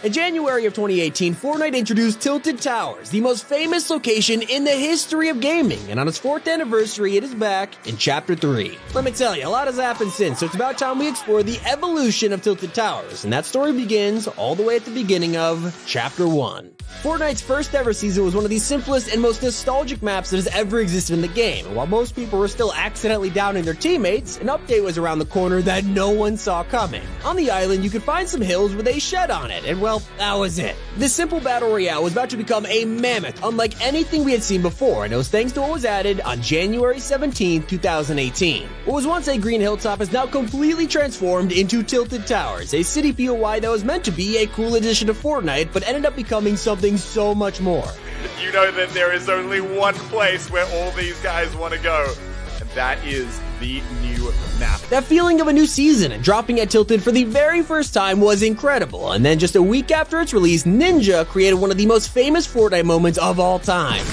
In January of 2018, Fortnite introduced Tilted Towers, the most famous location in the history of gaming, and on its 4th anniversary, it is back in Chapter 3. Let me tell you, a lot has happened since, so it's about time we explore the evolution of Tilted Towers, and that story begins all the way at the beginning of Chapter 1. Fortnite's first ever season was one of the simplest and most nostalgic maps that has ever existed in the game, and while most people were still accidentally downing their teammates, an update was around the corner that no one saw coming. On the island, you could find some hills with a shed on it, and well, that was it. This simple battle royale was about to become a mammoth unlike anything we had seen before, and it was thanks to what was added on January 17, 2018. What was once a green hilltop is now completely transformed into Tilted Towers, a city POI that was meant to be a cool addition to Fortnite, but ended up becoming something so much more. You know that there is only one place where all these guys want to go, and that is the new map. That feeling of a new season and dropping at Tilted for the very first time was incredible, and then just a week after its release, Ninja created one of the most famous Fortnite moments of all time.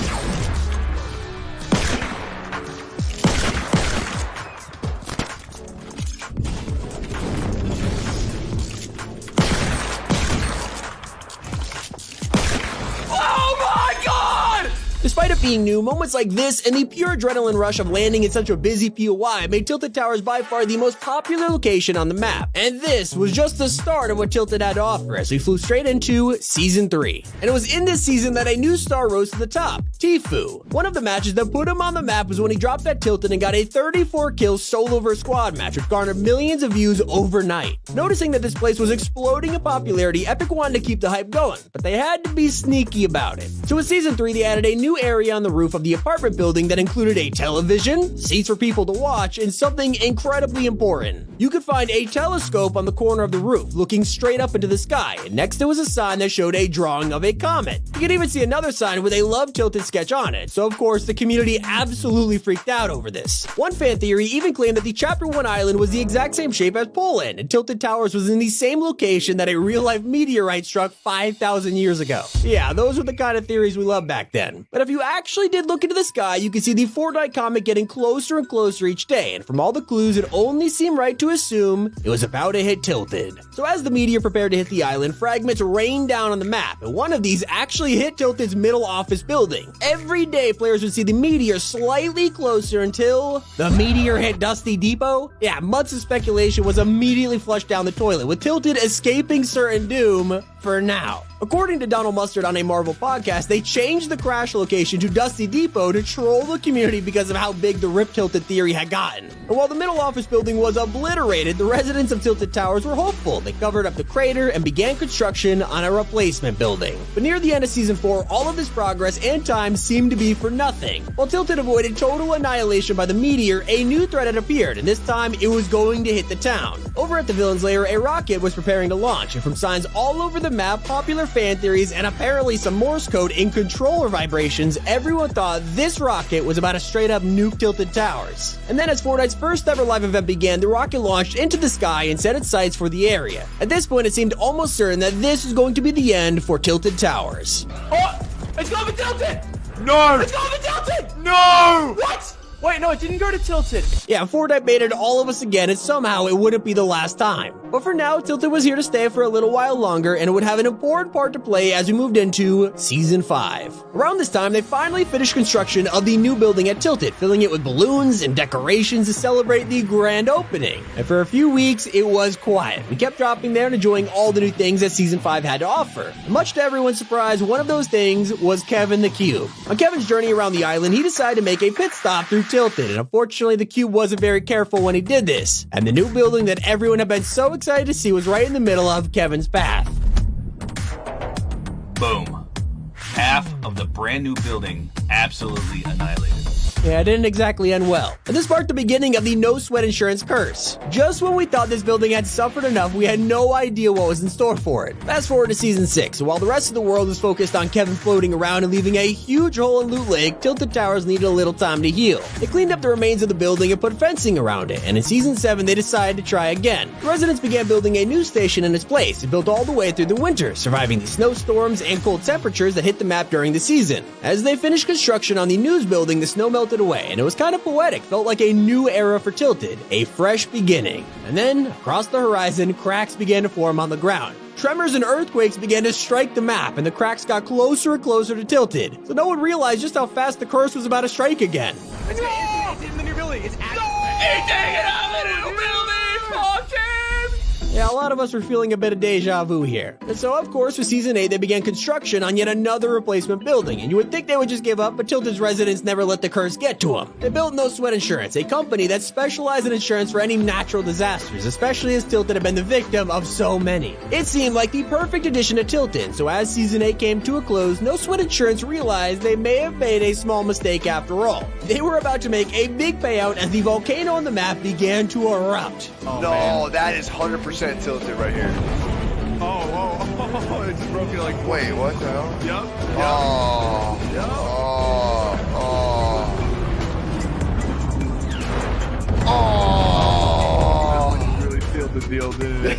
Despite it being new, moments like this and the pure adrenaline rush of landing in such a busy POI made Tilted Towers by far the most popular location on the map. And this was just the start of what Tilted had to offer as we flew straight into Season 3. And it was in this season that a new star rose to the top, Tfue. One of the matches that put him on the map was when he dropped at Tilted and got a 34-kill solo vs squad match, which garnered millions of views overnight. Noticing that this place was exploding in popularity, Epic wanted to keep the hype going, but they had to be sneaky about it. So in Season 3, they added a new area on the roof of the apartment building that included a television, seats for people to watch, and something incredibly important. You could find a telescope on the corner of the roof, looking straight up into the sky, and next there was a sign that showed a drawing of a comet. You could even see another sign with a Love Tilted sketch on it, so of course the community absolutely freaked out over this. One fan theory even claimed that the Chapter 1 island was the exact same shape as Poland, and Tilted Towers was in the same location that a real-life meteorite struck 5,000 years ago. Yeah, those were the kind of theories we loved back then. But if you actually did look into the sky, you could see the Fortnite comet getting closer and closer each day, and from all the clues, it only seemed right to assume it was about to hit Tilted. So as the meteor prepared to hit the island, fragments rained down on the map, and one of these actually hit Tilted's middle office building. Every day, players would see the meteor slightly closer until the meteor hit Dusty Depot. Yeah, months of speculation was immediately flushed down the toilet, with Tilted escaping certain doom for now. According to Donald Mustard on a Marvel podcast, they changed the crash location to Dusty Depot to troll the community because of how big the Rip Tilted theory had gotten. And while the middle office building was obliterated, the residents of Tilted Towers were hopeful. They covered up the crater and began construction on a replacement building. But near the end of Season 4, all of this progress and time seemed to be for nothing. While Tilted avoided total annihilation by the meteor, a new threat had appeared, and this time it was going to hit the town. Over at the villain's lair, a rocket was preparing to launch, and from signs all over the map, popular fan theories, and apparently some Morse code in controller vibrations, everyone thought this rocket was about to straight up nuke Tilted Towers. And then as Fortnite's first ever live event began, the rocket launched into the sky and set its sights for the area. At this point, it seemed almost certain that this was going to be the end for Tilted Towers. Oh! It's going to Tilted! No! It's going to Tilted! No! What? Wait, no, it didn't go to Tilted. Yeah, Fortnite baited all of us again, and somehow it wouldn't be the last time. But for now, Tilted was here to stay for a little while longer, and it would have an important part to play as we moved into Season 5. Around this time, they finally finished construction of the new building at Tilted, filling it with balloons and decorations to celebrate the grand opening. And for a few weeks, it was quiet. We kept dropping there and enjoying all the new things that Season 5 had to offer. And much to everyone's surprise, one of those things was Kevin the Cube. On Kevin's journey around the island, he decided to make a pit stop through Tilted, and unfortunately the Cube wasn't very careful when he did this, and the new building that everyone had been so excited to see was right in the middle of Kevin's path. Boom. Half of the brand new building absolutely annihilated. Yeah, it didn't exactly end well. And this marked the beginning of the no sweat insurance curse. Just when we thought this building had suffered enough, we had no idea what was in store for it. Fast forward to Season 6, while the rest of the world was focused on Kevin floating around and leaving a huge hole in Loot Lake, Tilted Towers needed a little time to heal. They cleaned up the remains of the building and put fencing around it, and in Season 7 they decided to try again. The residents began building a news station in its place. It built all the way through the winter, surviving the snowstorms and cold temperatures that hit the map during the season. As they finished construction on the news building, the snow melted melted away, and it was kind of poetic. Felt like a new era for Tilted, a fresh beginning. And then, across the horizon, cracks began to form on the ground. Tremors and earthquakes began to strike the map, and the cracks got closer and closer to Tilted, so no one realized just how fast the curse was about to strike again. It's in the new building. It's actually. Yeah, a lot of us were feeling a bit of deja vu here. And so, of course, with Season 8, they began construction on yet another replacement building, and you would think they would just give up, but Tilted's residents never let the curse get to them. They built No Sweat Insurance, a company that specialized in insurance for any natural disasters, especially as Tilted had been the victim of so many. It seemed like the perfect addition to Tilted, so as Season 8 came to a close, No Sweat Insurance realized they may have made a small mistake after all. They were about to make a big payout as the volcano on the map began to erupt. Oh, no, that is 100% Tilted right here. Oh, it's just broken like. Wait, what the hell? Yup. Oh. Yup. Oh. Really sealed the deal, didn't it?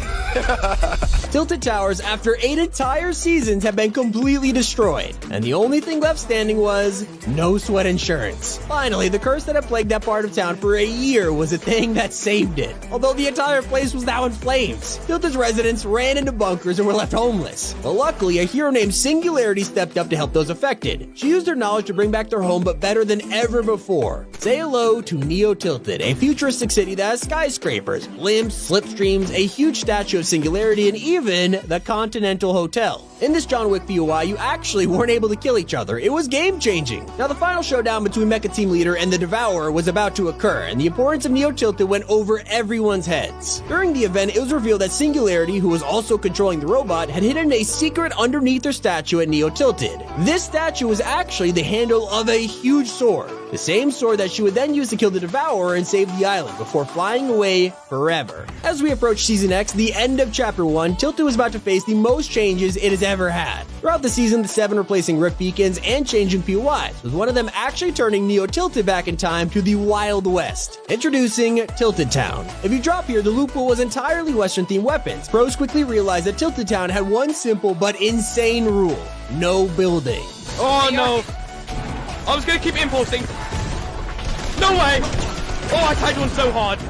Tilted Towers, after 8 entire seasons, have been completely destroyed, and the only thing left standing was No Sweat Insurance. Finally, the curse that had plagued that part of town for a year was a thing that saved it. Although the entire place was now in flames, Tilted's residents ran into bunkers and were left homeless. But luckily, a hero named Singularity stepped up to help those affected. She used her knowledge to bring back their home, but better than ever before. Say hello to Neo Tilted, a futuristic city that has skyscrapers, blimps, slipstreams, a huge statue of Singularity, and even the Continental Hotel. In this John Wick POI, you actually weren't able to kill each other. It was game-changing. Now, the final showdown between Mecha Team Leader and the Devourer was about to occur, and the importance of Neo Tilted went over everyone's heads. During the event, it was revealed that Singularity, who was also controlling the robot, had hidden a secret underneath her statue at Neo Tilted. This statue was actually the handle of a huge sword, the same sword that she would then use to kill the Devourer and save the island before flying away forever. As we approach Season X, the end of Chapter 1, Tilted was about to face the most changes it has ever had. Throughout the season, the 7 replacing Rift Beacons and changing POIs, with one of them actually turning Neo Tilted back in time to the Wild West. Introducing Tilted Town. If you drop here, the loot pool was entirely Western-themed weapons. Pros quickly realized that Tilted Town had one simple but insane rule: no building. Oh no! I was gonna keep impulsing. No way! Oh, I tagged one so hard.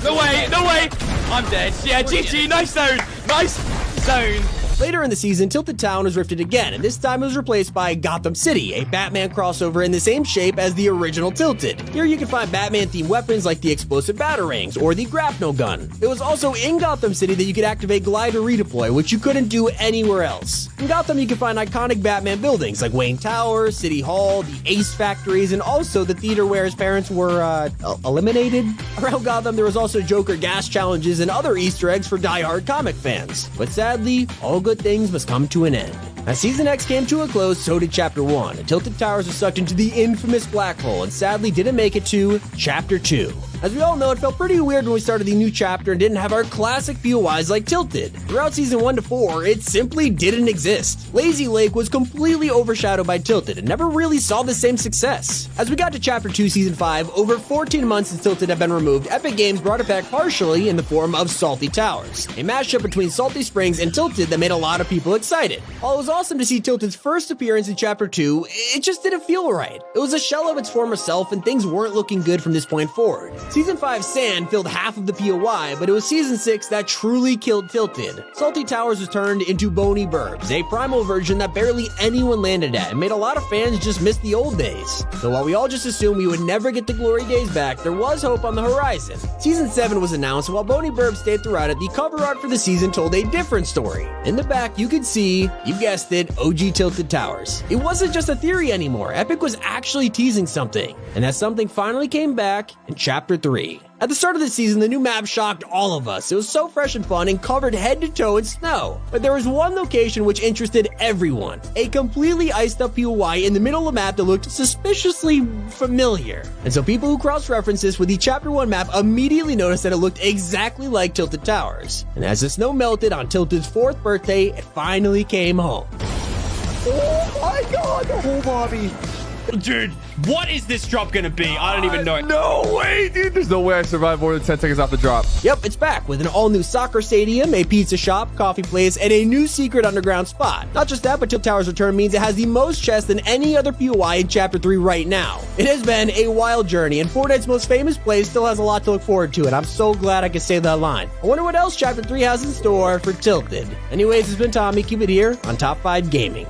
No way! No way! I'm dead. Yeah, GG. Nice zone. Nice zone. Later in the season, Tilted Town was rifted again, and this time it was replaced by Gotham City, a Batman crossover in the same shape as the original Tilted. Here you can find Batman-themed weapons like the explosive batarangs or the grapnel gun. It was also in Gotham City that you could activate glider redeploy, which you couldn't do anywhere else. In Gotham, you can find iconic Batman buildings like Wayne Tower, City Hall, the Ace factories, and also the theater where his parents were, eliminated. Around Gotham, there was also Joker gas challenges and other Easter eggs for die-hard comic fans. But sadly, all good things must come to an end. As Season X came to a close, so did Chapter 1, and Tilted Towers was sucked into the infamous black hole and sadly didn't make it to Chapter 2. As we all know, it felt pretty weird when we started the new chapter and didn't have our classic POIs like Tilted. Throughout Season 1 to 4, it simply didn't exist. Lazy Lake was completely overshadowed by Tilted and never really saw the same success. As we got to Chapter 2 Season 5, over 14 months since Tilted had been removed, Epic Games brought it back partially in the form of Salty Towers, a mashup between Salty Springs and Tilted that made a lot of people excited. While it was awesome to see Tilted's first appearance in Chapter 2, it just didn't feel right. It was a shell of its former self and things weren't looking good from this point forward. Season 5 Sand filled half of the POI, but it was Season 6 that truly killed Tilted. Salty Towers was turned into Bony Burbs, a primal version that barely anyone landed at and made a lot of fans just miss the old days. So while we all just assumed we would never get the glory days back, there was hope on the horizon. Season 7 was announced, and while Bony Burbs stayed throughout it, the cover art for the season told a different story. In the back, you could see, you guessed it, OG Tilted Towers. It wasn't just a theory anymore. Epic was actually teasing something, and that something finally came back in Chapter 3. At the start of the season, the new map shocked all of us. It was so fresh and fun and covered head to toe in snow. But there was one location which interested everyone. A completely iced up POI in the middle of the map that looked suspiciously familiar. And so people who cross-referenced this with the Chapter 1 map immediately noticed that it looked exactly like Tilted Towers. And as the snow melted on Tilted's 4th birthday, it finally came home. Oh my god, the whole lobby. Dude, what is this drop gonna be? I don't even know. No way, dude. There's no way I survived more than 10 seconds off the drop. Yep, it's back with an all-new soccer stadium, a pizza shop, coffee place, and a new secret underground spot. Not just that, but Tilt Tower's return means it has the most chests than any other POI in Chapter 3 right now. It has been a wild journey, and Fortnite's most famous place still has a lot to look forward to, and I'm so glad I can say that line. I wonder what else Chapter 3 has in store for Tilted. Anyways, it's been Tommy. Keep it here on Top 5 Gaming.